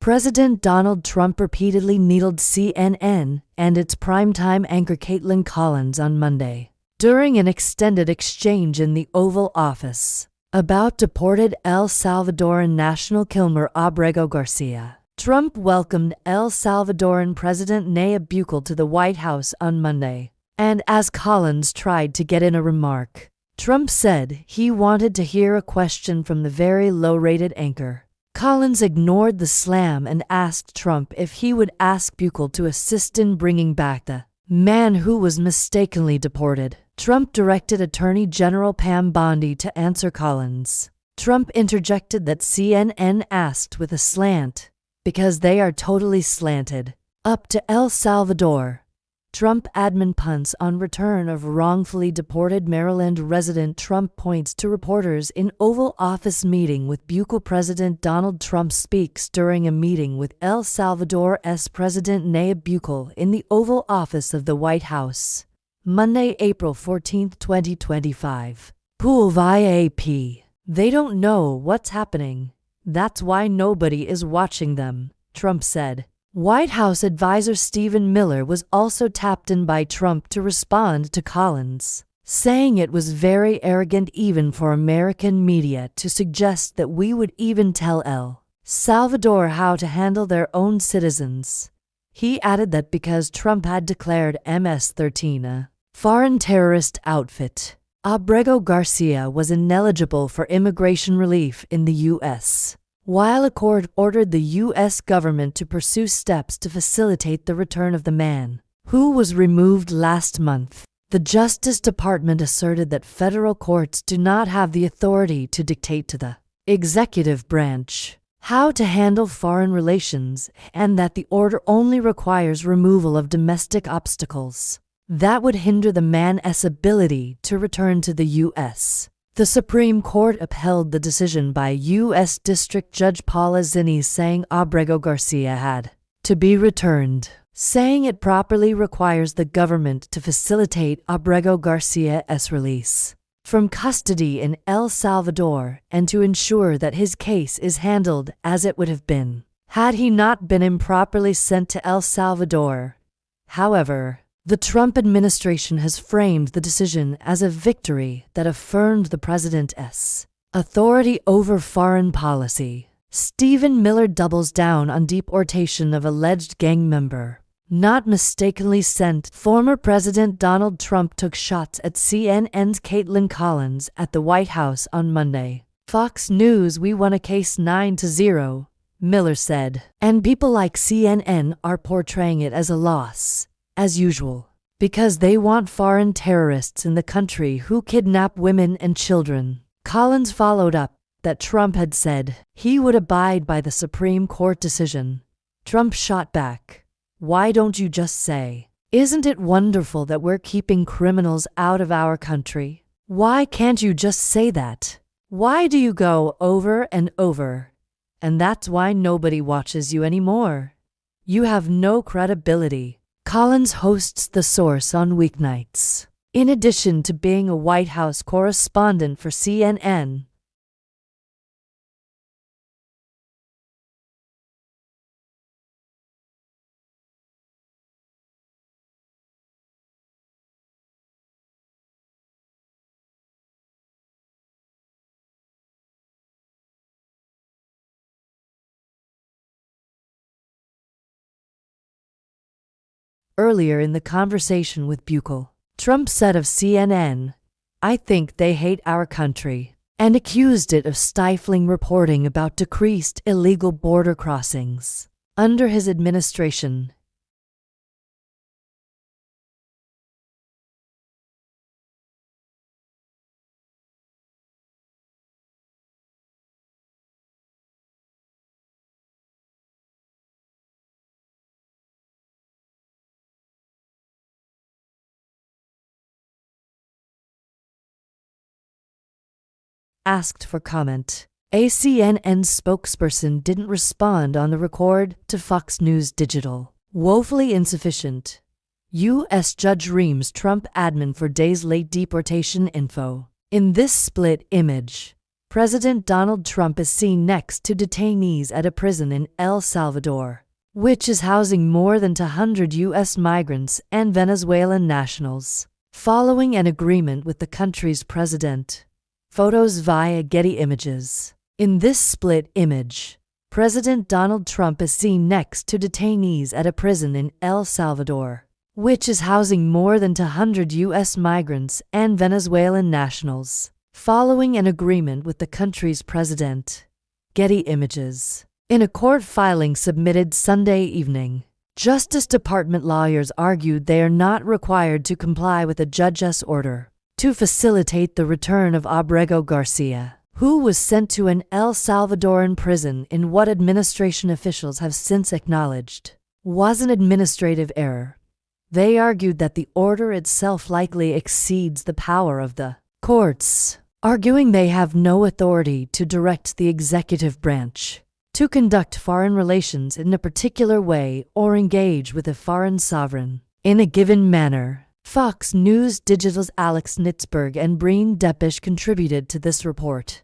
President Donald Trump repeatedly needled CNN and its primetime anchor Kaitlan Collins on Monday during an extended exchange in the Oval Office about deported El Salvadoran national Kilmar Abrego Garcia. Trump welcomed El Salvadoran President Nayib Bukele to the White House on Monday, and as Collins tried to get in a remark, Trump said he wanted to hear a question from the very low-rated anchor. Collins ignored the slam and asked Trump if he would ask Bukele to assist in bringing back the man who was mistakenly deported. Trump directed Attorney General Pam Bondi to answer Collins. Trump interjected that CNN asked with a slant, because they are totally slanted, up to El Salvador. Trump admin punts on return of wrongfully deported Maryland resident. Trump points to reporters in Oval Office meeting with Bukele. President Donald Trump speaks during a meeting with El Salvador's President Nayib Bukele in the Oval Office of the White House, Monday, April 14, 2025. Pool VIP. They don't know what's happening. That's why nobody is watching them, Trump said. White House advisor Stephen Miller was also tapped in by Trump to respond to Collins, saying it was very arrogant even for American media to suggest that we would even tell El Salvador how to handle their own citizens. He added that because Trump had declared MS-13 a foreign terrorist outfit, Abrego Garcia was ineligible for immigration relief in the U.S., while a court ordered the U.S. government to pursue steps to facilitate the return of the man, who was removed last month. The Justice Department asserted that federal courts do not have the authority to dictate to the executive branch how to handle foreign relations, and that the order only requires removal of domestic obstacles that would hinder the man's ability to return to the U.S. The Supreme Court upheld the decision by U.S. District Judge Paula Zinni, saying Abrego Garcia had to be returned, saying it properly requires the government to facilitate Abrego Garcia's release from custody in El Salvador and to ensure that his case is handled as it would have been had he not been improperly sent to El Salvador. However, the Trump administration has framed the decision as a victory that affirmed the president's authority over foreign policy. Stephen Miller doubles down on deportation of alleged gang member not mistakenly sent. Former President Donald Trump took shots at CNN's Kaitlan Collins at the White House on Monday. Fox News, "We won a case 9-0, Miller said, and people like CNN are portraying it as a loss, as usual, because they want foreign terrorists in the country who kidnap women and children." Collins followed up that Trump had said he would abide by the Supreme Court decision. Trump shot back, "Why don't you just say, isn't it wonderful that we're keeping criminals out of our country? Why can't you just say that? Why do you go over and over? And that's why nobody watches you anymore. You have no credibility." Collins hosts The Source on weeknights, in addition to being a White House correspondent for CNN. Earlier in the conversation with Bukele, Trump said of CNN, "I think they hate our country," and accused it of stifling reporting about decreased illegal border crossings under his administration. Asked for comment, a CNN spokesperson didn't respond on the record to Fox News Digital. Woefully insufficient. U.S. Judge reams Trump admin for days late deportation info. In this split image, President Donald Trump is seen next to detainees at a prison in El Salvador, which is housing more than 200 U.S. migrants and Venezuelan nationals, following an agreement with the country's president. Photos via Getty Images. In this split image, President Donald Trump is seen next to detainees at a prison in El Salvador, which is housing more than 200 U.S. migrants and Venezuelan nationals, following an agreement with the country's president. Getty Images. In a court filing submitted Sunday evening, Justice Department lawyers argued they are not required to comply with a judge's order to facilitate the return of Abrego Garcia, who was sent to an El Salvadoran prison in what administration officials have since acknowledged was an administrative error. They argued that the order itself likely exceeds the power of the courts, arguing they have no authority to direct the executive branch to conduct foreign relations in a particular way or engage with a foreign sovereign in a given manner. Fox News Digital's Alex Nitzberg and Breen Depesh contributed to this report.